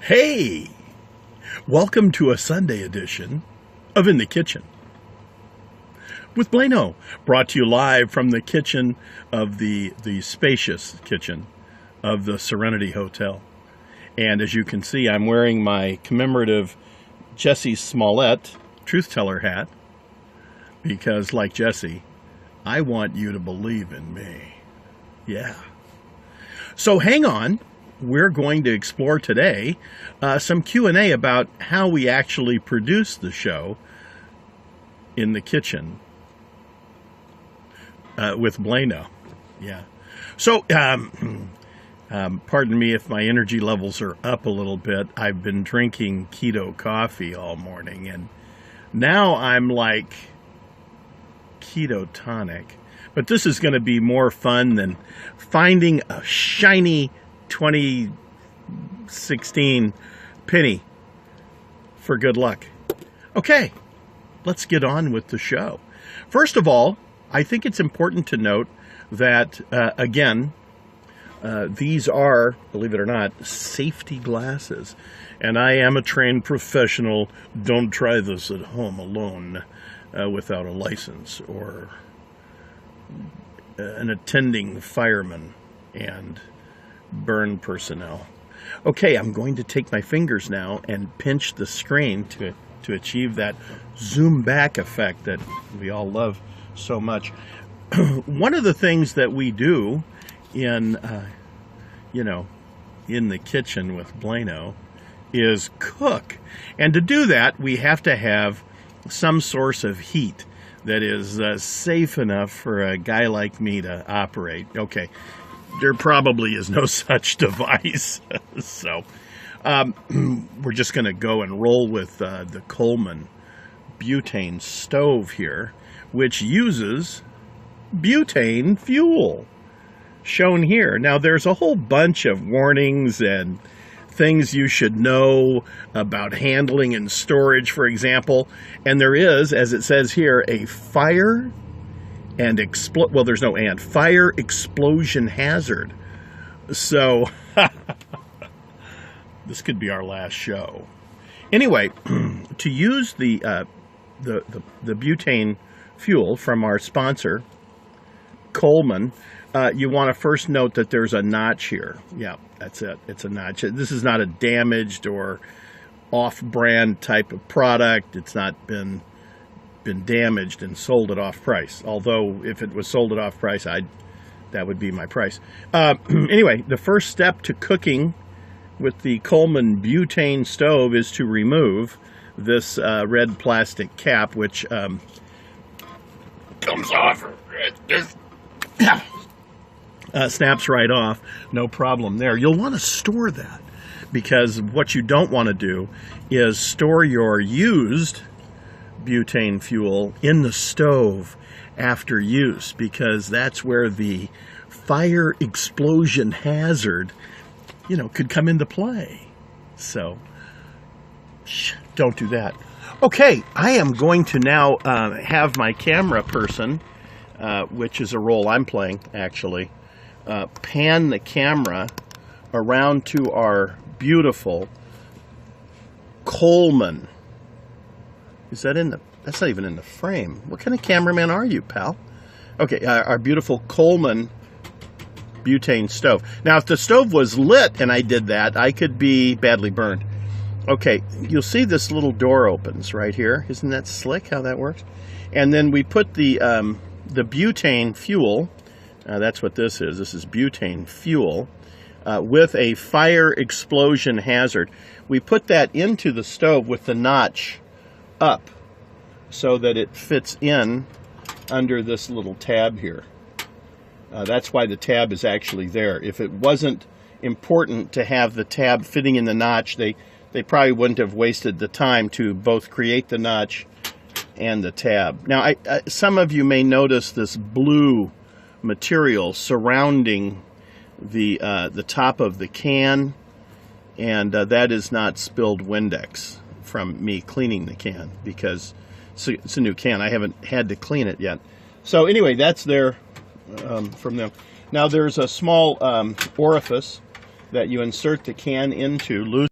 Hey, welcome to a Sunday edition of In the Kitchen with BLAINO, brought to you live from the kitchen of the spacious kitchen of the Serenity Hotel. And as you can see, I'm wearing my commemorative Jussie Smollett truth teller hat because, like Jussie, I want you to believe in me. Yeah. So hang on. We're going to explore today some Q&A about how we actually produce the show in the kitchen with BLAINO. Yeah. So, pardon me if my energy levels are up a little bit. I've been drinking keto coffee all morning, and now I'm like ketotonic. But this is going to be more fun than finding a shiny 2016 penny for good luck. Okay, let's get on with the show. First of all, I think it's important to note that, again, these are, believe it or not, safety glasses. And I am a trained professional. Don't try this at home alone without a license or an attending fireman and burn personnel. Okay, I'm going to take my fingers now and pinch the screen to achieve that zoom back effect that we all love so much. One of the things that we do in the kitchen with BLAINO is cook. And to do that, we have to have some source of heat that is safe enough for a guy like me to operate. Okay. There probably is no such device. So we're just going to go and roll with the Coleman butane stove here, which uses butane fuel, shown here. Now, there's a whole bunch of warnings and things you should know about handling and storage, for example. And there is, as it says here, a fire explosion hazard. So this could be our last show. Anyway, to use the butane fuel from our sponsor, Coleman, you want to first note that there's a notch here. Yeah, that's it. It's a notch. This is not a damaged or off-brand type of product. It's not been damaged and sold at off price. Although if it was sold at off price, that would be my price. Anyway, the first step to cooking with the Coleman butane stove is to remove this red plastic cap, which comes off. Snaps right off. No problem there. You'll want to store that, because what you don't want to do is store your used butane fuel in the stove after use, because that's where the fire explosion hazard, could come into play. So don't do that. Okay, I am going to now have my camera person, which is a role I'm playing actually, pan the camera around to our beautiful Coleman. Is that that's not even in the frame. What kind of cameraman are you, pal? Okay, our beautiful Coleman butane stove. Now, if the stove was lit and I did that, I could be badly burned. Okay, you'll see this little door opens right here. Isn't that slick how that works? And then we put the butane fuel, that's what this is. This is butane fuel with a fire explosion hazard. We put that into the stove with the notch up so that it fits in under this little tab here. That's why the tab is actually there. If it wasn't important to have the tab fitting in the notch, they probably wouldn't have wasted the time to both create the notch and the tab. Now, some of you may notice this blue material surrounding the top of the can, and that is not spilled Windex from me cleaning the can, because it's a new can. I haven't had to clean it yet. So anyway, that's there from them. Now there's a small orifice that you insert the can into, loose